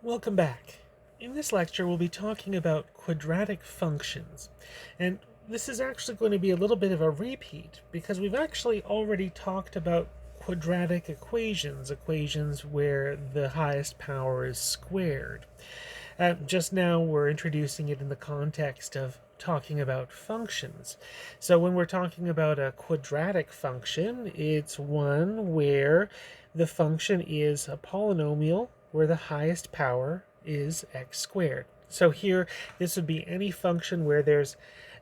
Welcome back. In this lecture, we'll be talking about quadratic functions. And this is actually going to be a little bit of a repeat because we've actually already talked about quadratic equations, equations where the highest power is squared. Just now, we're introducing it in the context of talking about functions. So when we're talking about a quadratic function, it's one where the function is a polynomial where the highest power is x squared. So here, this would be any function where there's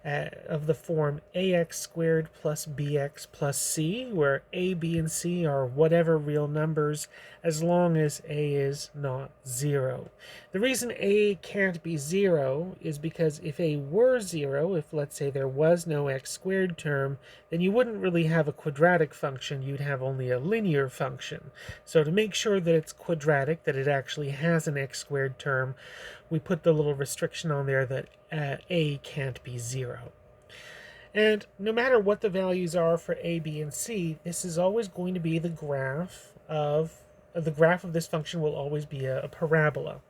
of the form ax squared plus bx plus c, where a, b, and c are whatever real numbers as long as a is not 0. The reason a can't be 0 is because if a were 0, if let's say there was no x squared term, then you wouldn't really have a quadratic function, you'd have only a linear function. So to make sure that it's quadratic, that it actually has an x squared term, we put the little restriction on there that a can't be 0. And no matter what the values are for a, b, and c, this is always going to be the graph of this function will always be a parabola.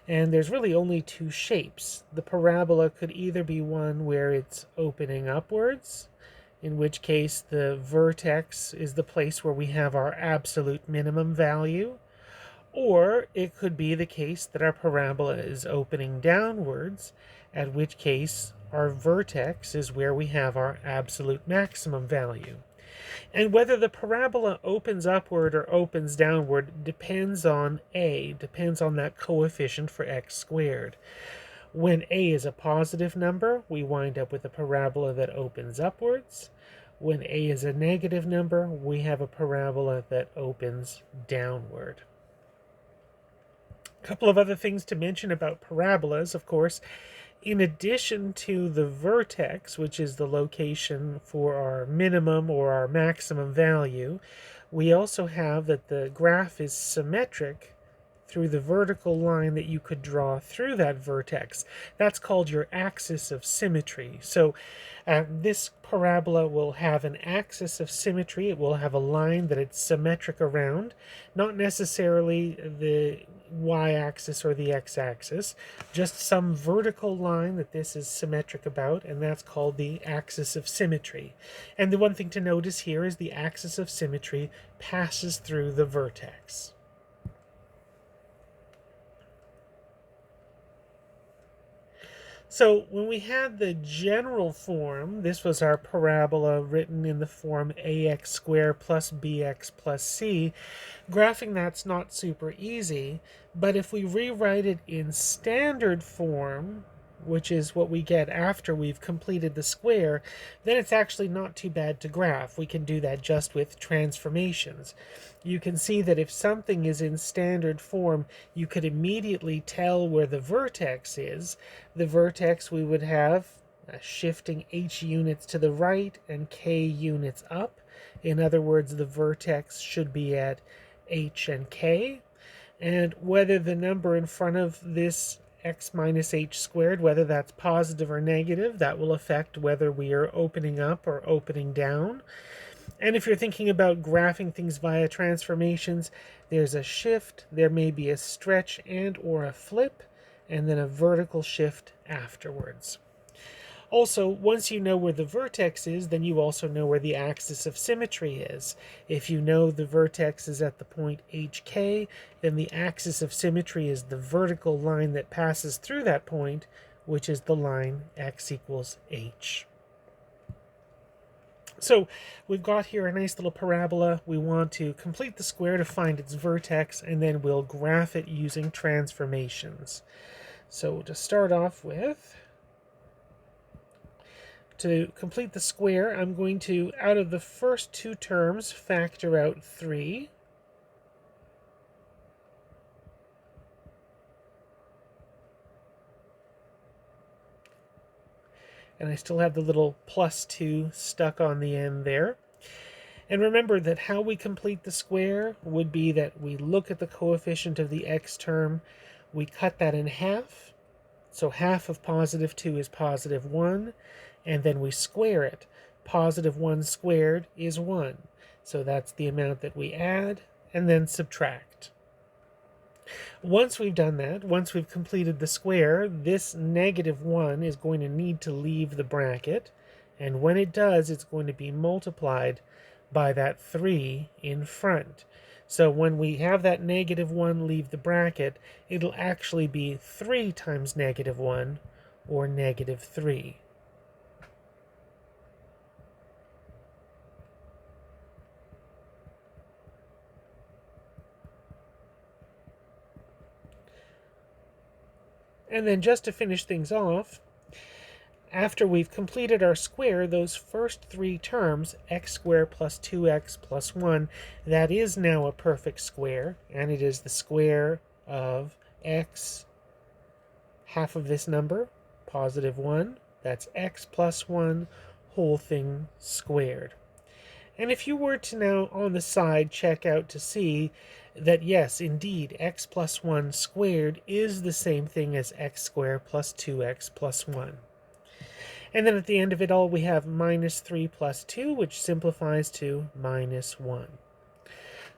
And there's really only two shapes. The parabola could either be one where it's opening upwards, in which case the vertex is the place where we have our absolute minimum value, or it could be the case that our parabola is opening downwards, at which case our vertex is where we have our absolute maximum value. And whether the parabola opens upward or opens downward depends on that coefficient for x squared. When a is a positive number, we wind up with a parabola that opens upwards. When a is a negative number, we have a parabola that opens downward. A couple of other things to mention about parabolas, of course. In addition to the vertex, which is the location for our minimum or our maximum value, we also have that the graph is symmetric through the vertical line that you could draw through that vertex. That's called your axis of symmetry. So this parabola will have an axis of symmetry. It will have a line that it's symmetric around, not necessarily the y-axis or the x-axis, just some vertical line that this is symmetric about, and that's called the axis of symmetry. And the one thing to notice here is the axis of symmetry passes through the vertex. So when we had the general form, this was our parabola written in the form ax squared plus bx plus c. Graphing that's not super easy, but if we rewrite it in standard form, which is what we get after we've completed the square, then it's actually not too bad to graph. We can do that just with transformations. You can see that if something is in standard form, you could immediately tell where the vertex is. The vertex we would have shifting h units to the right and k units up. In other words, the vertex should be at h and k. And whether the number in front of this x minus h squared, whether that's positive or negative, that will affect whether we are opening up or opening down. And if you're thinking about graphing things via transformations, there's a shift, there may be a stretch and or a flip, and then a vertical shift afterwards. Also, once you know where the vertex is, then you also know where the axis of symmetry is. If you know the vertex is at the point hk, then the axis of symmetry is the vertical line that passes through that point, which is the line x equals h. So we've got here a nice little parabola. We want to complete the square to find its vertex, and then we'll graph it using transformations. So to start off with, to complete the square, I'm going to, out of the first two terms, factor out 3. And I still have the little plus 2 stuck on the end there. And remember that how we complete the square would be that we look at the coefficient of the x term, we cut that in half. So half of positive 2 is positive 1, and then we square it. Positive 1 squared is 1. So that's the amount that we add and then subtract. Once we've done that, once we've completed the square, this -1 is going to need to leave the bracket. And when it does, it's going to be multiplied by that 3 in front. So when we have that -1 leave the bracket, it'll actually be 3 times -1, or -3. And then just to finish things off, after we've completed our square, those first 3 terms, x squared plus 2x plus 1, that is now a perfect square, and it is the square of x, half of this number, +1, that's x plus 1, whole thing squared. And if you were to now on the side check out to see that yes, indeed, x plus 1 squared is the same thing as x squared plus 2x plus 1. And then at the end of it all, we have -3 plus 2, which simplifies to -1.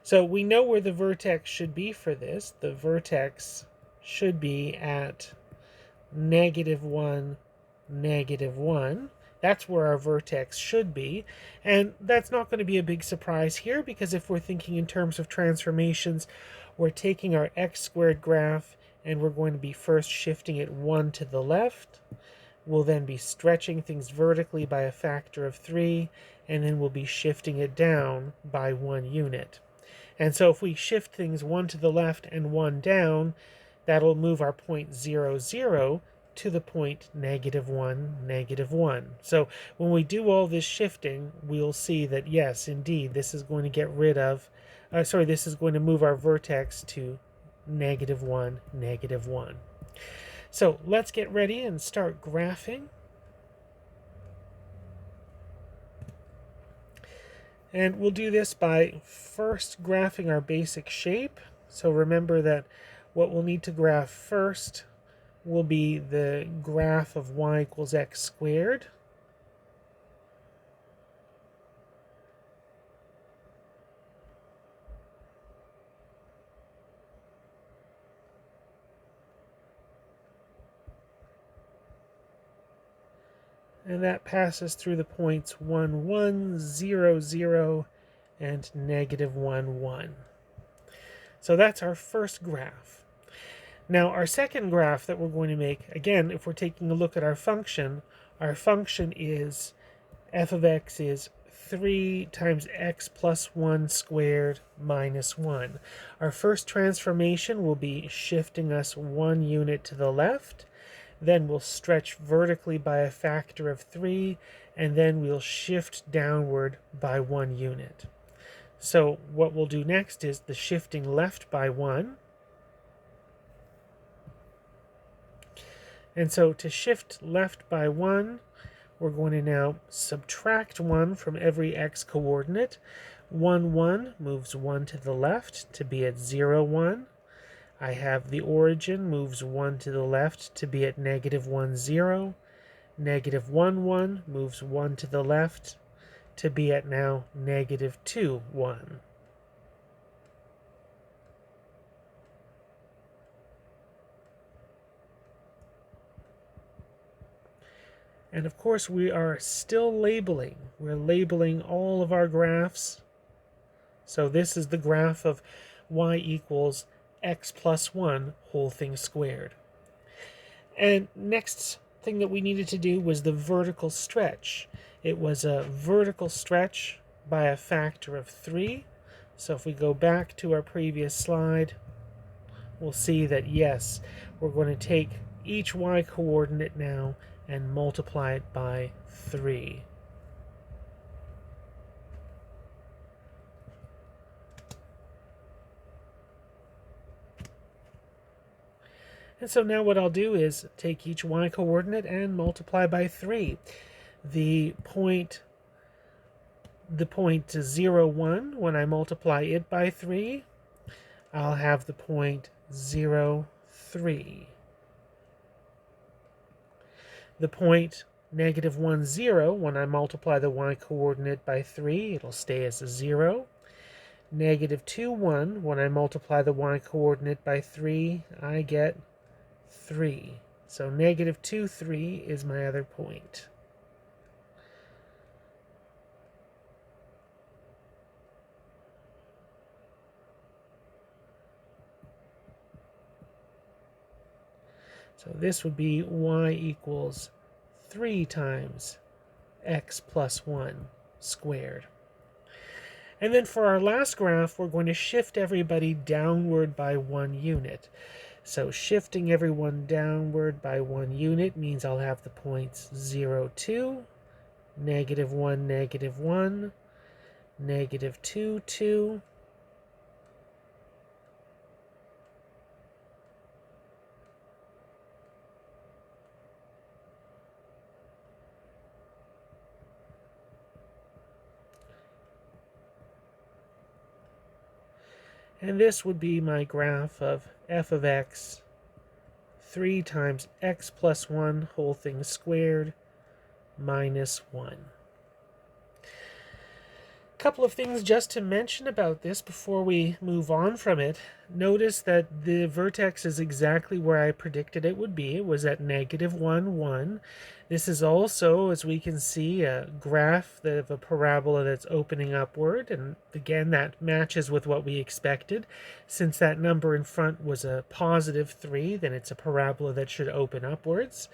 So we know where the vertex should be for this. The vertex should be at -1, -1. That's where our vertex should be. And that's not going to be a big surprise here, because if we're thinking in terms of transformations, we're taking our x squared graph and we're going to be first shifting it 1 to the left. We'll then be stretching things vertically by a factor of 3, and then we'll be shifting it down by 1 unit. And so if we shift things 1 to the left and 1 down, that'll move our point 0, 0 to the point -1, -1. So when we do all this shifting, we'll see that yes, indeed, this is going to get rid of, this is going to move our vertex to -1, -1. So let's get ready and start graphing. And we'll do this by first graphing our basic shape. So remember that what we'll need to graph first will be the graph of y equals x squared. And that passes through the points 1, 1, 0, 0, and -1, 1. So that's our first graph. Now our second graph that we're going to make, again, if we're taking a look at our function is f of x is 3 times x plus 1 squared minus 1. Our first transformation will be shifting us 1 unit to the left. Then we'll stretch vertically by a factor of 3, and then we'll shift downward by 1 unit. So what we'll do next is the shifting left by 1. And so to shift left by 1, we're going to now subtract 1 from every x coordinate. 1, 1 moves 1 to the left to be at 0, 1. I have the origin moves 1 to the left to be at -1, 0. -1, 1 moves 1 to the left to be at now -2, 1. And of course we are still labeling. We're labeling all of our graphs. So this is the graph of y equals x plus 1 whole thing squared. And next thing that we needed to do was the vertical stretch. It was a vertical stretch by a factor of 3. So if we go back to our previous slide, we'll see that yes, we're going to take each y coordinate now and multiply it by 3. And so now what I'll do is take each y coordinate and multiply by 3. The point 0, 1, when I multiply it by 3, I'll have the point 0, 3. The point -1, 0, when I multiply the y coordinate by 3, it'll stay as a 0. Negative 2, 1. When I multiply the y-coordinate by 3, I get 3. So negative 2, 3 is my other point. So this would be y equals 3 times x plus 1 squared. And then for our last graph, we're going to shift everybody downward by 1 unit. So shifting everyone downward by 1 unit means I'll have the points 0, 2, negative 1, negative 1, negative 2, 2, and this would be my graph of f of x, 3 times x plus 1 whole thing squared minus 1. Couple of things just to mention about this before we move on from it. Notice that the vertex is exactly where I predicted it would be. It was at negative 1, 1. This is also, as we can see, a graph of a parabola that's opening upward, and again that matches with what we expected. Since that number in front was a positive 3, then it's a parabola that should open upwards.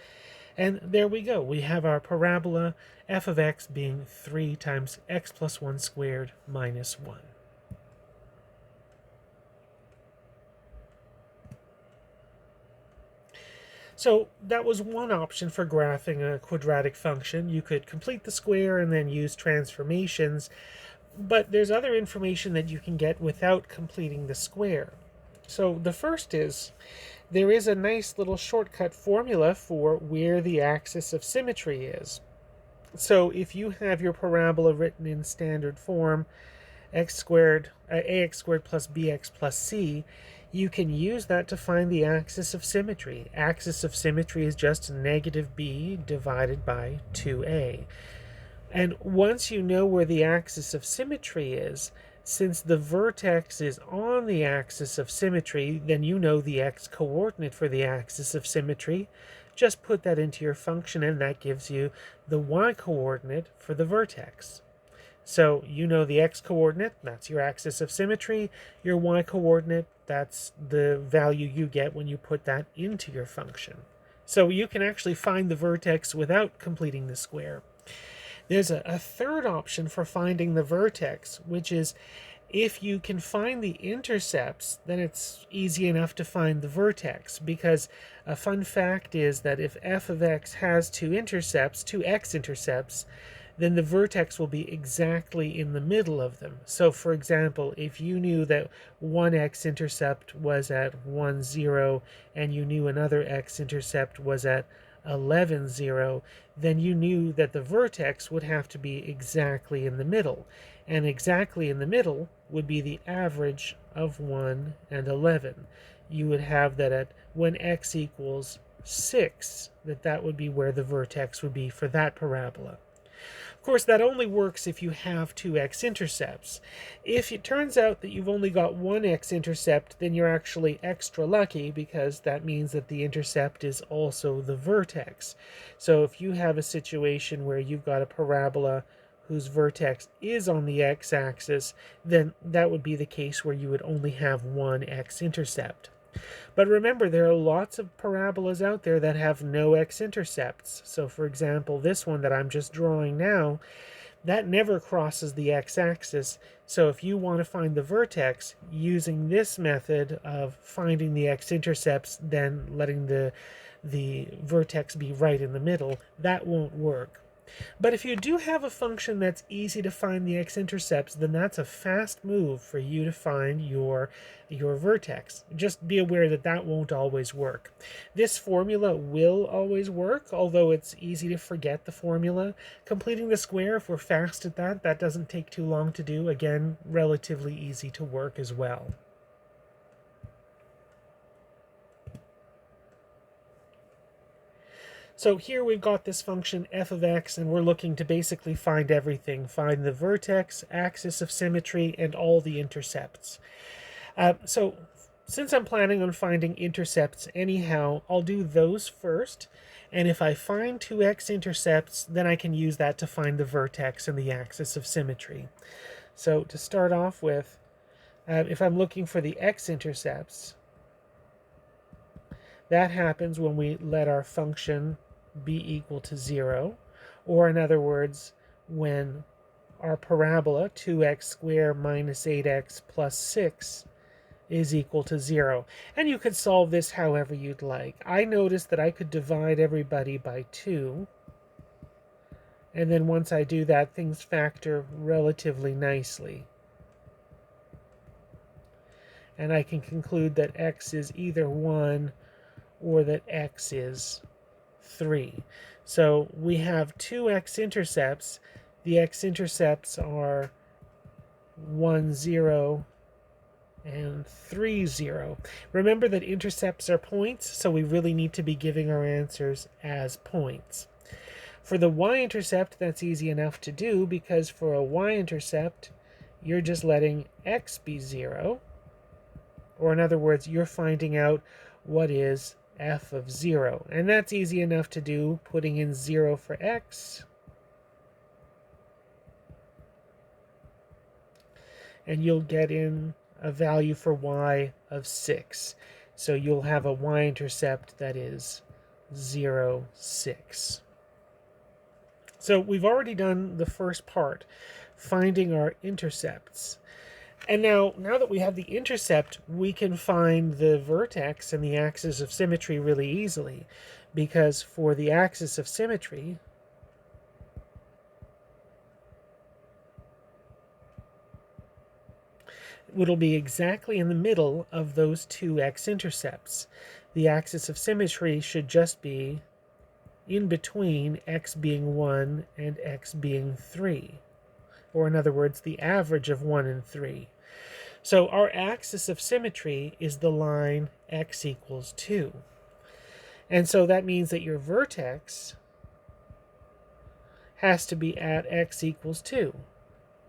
And there we go. We have our parabola f of x being 3 times x plus 1 squared minus 1. So that was one option for graphing a quadratic function. You could complete the square and then use transformations, but there's other information that you can get without completing the square. So the first is, there is a nice little shortcut formula for where the axis of symmetry is. So if you have your parabola written in standard form, ax squared plus bx plus c, you can use that to find the axis of symmetry. Axis of symmetry is just negative b divided by 2a. And once you know where the axis of symmetry is, since the vertex is on the axis of symmetry, then you know the x-coordinate for the axis of symmetry. Just put that into your function, and that gives you the y-coordinate for the vertex. So you know the x-coordinate, that's your axis of symmetry. Your y-coordinate, that's the value you get when you put that into your function. So you can actually find the vertex without completing the square. There's a third option for finding the vertex, which is if you can find the intercepts, then it's easy enough to find the vertex, because a fun fact is that if f of x has two x-intercepts, then the vertex will be exactly in the middle of them. So for example, if you knew that one x-intercept was at 1, 0, and you knew another x-intercept was at 11, 0, then you knew that the vertex would have to be exactly in the middle. And exactly in the middle would be the average of 1 and 11. You would have that at when x equals 6, that would be where the vertex would be for that parabola. Of course, that only works if you have two x-intercepts. If it turns out that you've only got one x-intercept, then you're actually extra lucky, because that means that the intercept is also the vertex. So if you have a situation where you've got a parabola whose vertex is on the x-axis, then that would be the case where you would only have one x-intercept. But remember, there are lots of parabolas out there that have no x-intercepts. So for example, this one that I'm just drawing now, that never crosses the x-axis. So if you want to find the vertex using this method of finding the x-intercepts, then letting the vertex be right in the middle, that won't work. But if you do have a function that's easy to find the x-intercepts, then that's a fast move for you to find your vertex. Just be aware that that won't always work. This formula will always work, although it's easy to forget the formula. Completing the square, if we're fast at that, that doesn't take too long to do. Again, relatively easy to work as well. So here we've got this function f of x, and we're looking to basically find everything. Find the vertex, axis of symmetry, and all the intercepts. So since I'm planning on finding intercepts anyhow, I'll do those first. And if I find 2x intercepts, then I can use that to find the vertex and the axis of symmetry. So to start off with, if I'm looking for the x-intercepts, that happens when we let our function be equal to 0, or in other words, when our parabola 2x squared minus 8x plus 6 is equal to 0. And you could solve this however you'd like. I noticed that I could divide everybody by 2, and then once I do that, things factor relatively nicely. And I can conclude that x is either 1 or that x is 3. So we have two x-intercepts. The x-intercepts are 1, 0, and 3, 0. Remember that intercepts are points, so we really need to be giving our answers as points. For the y-intercept, that's easy enough to do, because for a y-intercept, you're just letting x be 0. Or in other words, you're finding out what is f of 0. And that's easy enough to do, putting in 0 for x. And you'll get in a value for y of 6. So you'll have a y-intercept that is 0, 6. So we've already done the first part, finding our intercepts. And now that we have the intercept, we can find the vertex and the axis of symmetry really easily. Because for the axis of symmetry, it'll be exactly in the middle of those two x-intercepts. The axis of symmetry should just be in between x being 1 and x being 3. Or in other words, the average of 1 and 3. So our axis of symmetry is the line x equals 2. And so that means that your vertex has to be at x equals 2.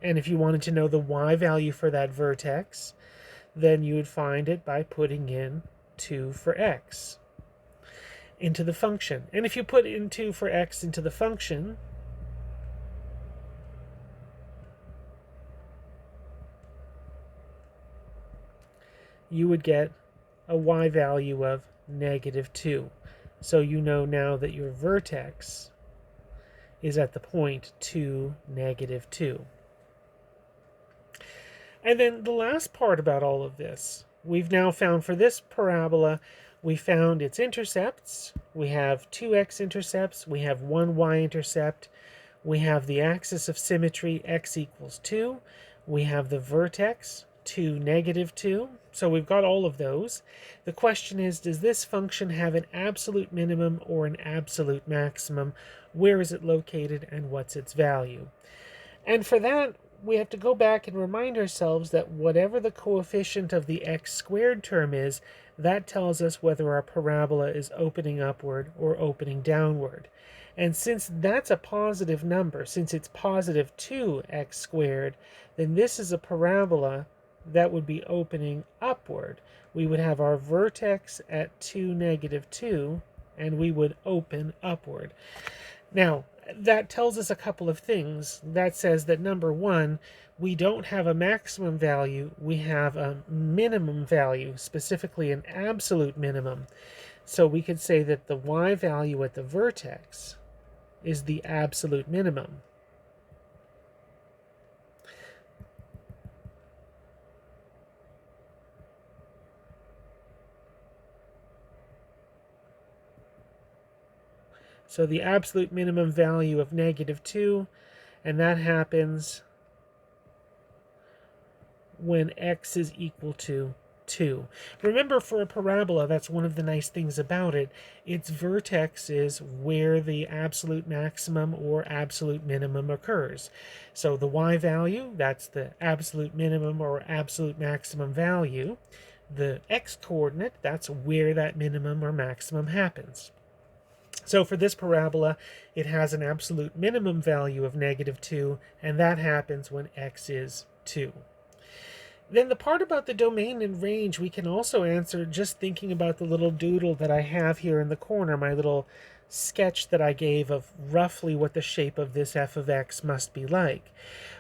And if you wanted to know the y value for that vertex, then you would find it by putting in 2 for x into the function. And if you put in 2 for x into the function, you would get a y value of -2. So you know now that your vertex is at the point 2, -2. And then the last part about all of this, we've now found for this parabola, we found its intercepts. We have 2 x-intercepts. We have 1 y-intercept. We have the axis of symmetry, x equals 2. We have the vertex, 2, -2. So we've got all of those. The question is, does this function have an absolute minimum or an absolute maximum? Where is it located and what's its value? And for that, we have to go back and remind ourselves that whatever the coefficient of the x-squared term is, that tells us whether our parabola is opening upward or opening downward. And since that's a positive number, since it's positive 2x², then this is a parabola that would be opening upward. We would have our vertex at 2, -2, and we would open upward. Now, that tells us a couple of things. That says that number one, we don't have a maximum value, we have a minimum value, specifically an absolute minimum. So we could say that the y value at the vertex is the absolute minimum. So the absolute minimum value of -2, and that happens when x is equal to 2. Remember, for a parabola, that's one of the nice things about it. Its vertex is where the absolute maximum or absolute minimum occurs. So the y value, that's the absolute minimum or absolute maximum value. The x coordinate, that's where that minimum or maximum happens. So for this parabola, it has an absolute minimum value of -2, and that happens when x is 2. Then the part about the domain and range we can also answer just thinking about the little doodle that I have here in the corner, my little sketch that I gave of roughly what the shape of this f of x must be like.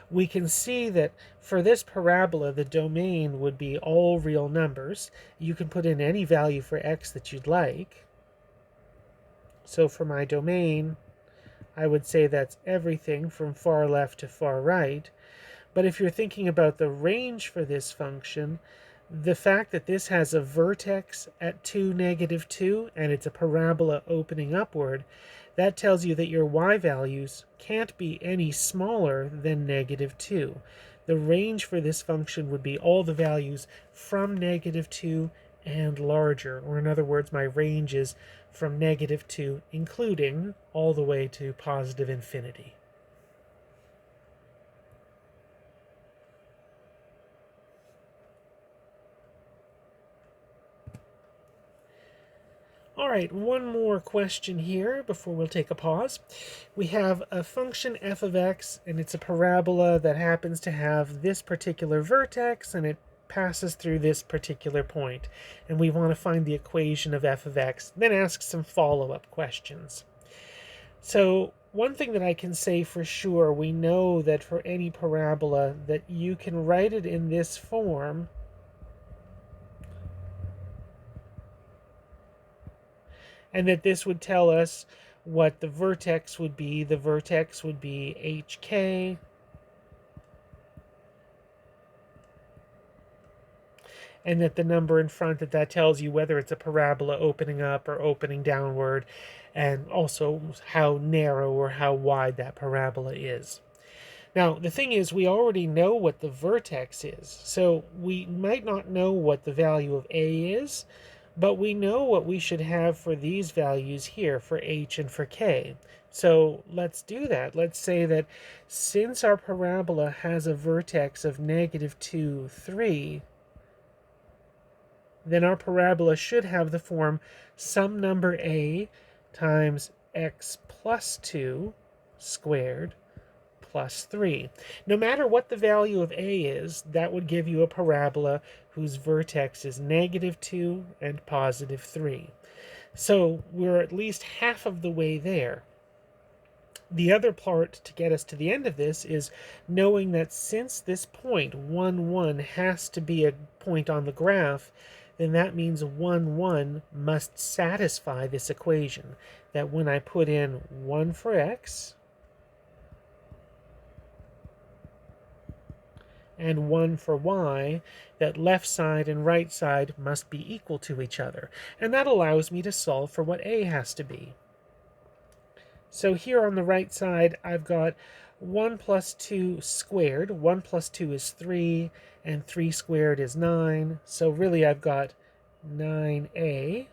We can see that for this parabola, the domain would be all real numbers. You can put in any value for x that you'd like. So for my domain, I would say that's everything from far left to far right. But if you're thinking about the range for this function, the fact that this has a vertex at 2, -2, and it's a parabola opening upward, that tells you that your y values can't be any smaller than -2. The range for this function would be all the values from -2 and larger, or in other words, my range is from -2, including all the way to positive infinity. All right, one more question here before we'll take a pause. We have a function f of x, and it's a parabola that happens to have this particular vertex, and it passes through this particular point. And we want to find the equation of f of x, then ask some follow-up questions. So one thing that I can say for sure, we know that for any parabola that you can write it in this form, and that this would tell us what the vertex would be. The vertex would be hk, and that the number in front, that tells you whether it's a parabola opening up or opening downward, and also how narrow or how wide that parabola is. Now, the thing is, we already know what the vertex is, so we might not know what the value of a is, but we know what we should have for these values here, for h and for k. So let's do that. Let's say that since our parabola has a vertex of -2, 3, then our parabola should have the form some number a times x plus 2 squared plus 3. No matter what the value of a is, that would give you a parabola whose vertex is -2 and positive 3. So we're at least half of the way there. The other part to get us to the end of this is knowing that since this point, 1, 1, has to be a point on the graph, then that means 1, 1 must satisfy this equation. That when I put in 1 for x, and 1 for y, that left side and right side must be equal to each other. And that allows me to solve for what a has to be. So here on the right side, I've got 1 plus 2 squared. 1 plus 2 is 3, and 3 squared is 9. So really I've got 9a.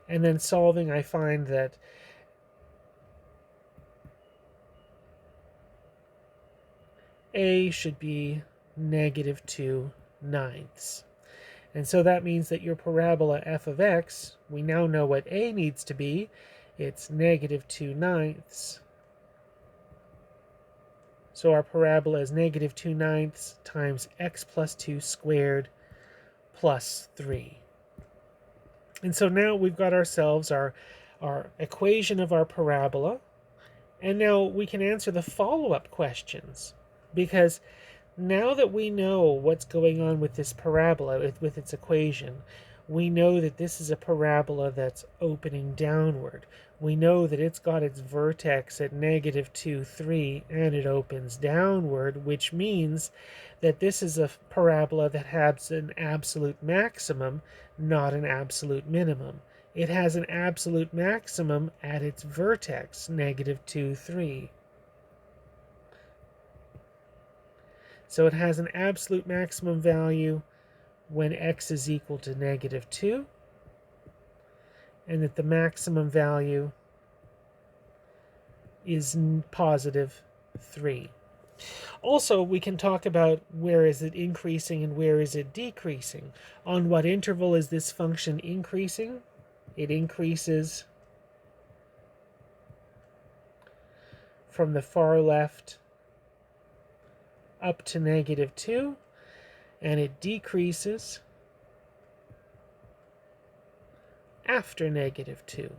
And then solving, I find that a should be -2/9. And so that means that your parabola f of x, we now know what a needs to be. It's -2/9. So our parabola is -2/9 times x plus 2 squared plus 3. And so now we've got ourselves our equation of our parabola. And now we can answer the follow-up questions. Because now that we know what's going on with this parabola, with its equation, we know that this is a parabola that's opening downward. We know that it's got its vertex at -2, 3, and it opens downward, which means that this is a parabola that has an absolute maximum, not an absolute minimum. It has an absolute maximum at its vertex, -2, 3. So it has an absolute maximum value when x is equal to -2, and that the maximum value is positive 3. Also, we can talk about where is it increasing and where is it decreasing. On what interval is this function increasing? it increases from the far left up to -2, and it decreases after -2.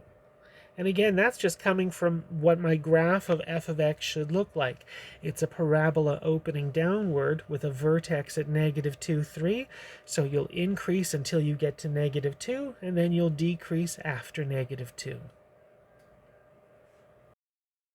And again, that's just coming from what my graph of f of x should look like. It's a parabola opening downward with a vertex at -2, 3. So you'll increase until you get to -2, and then you'll decrease after -2.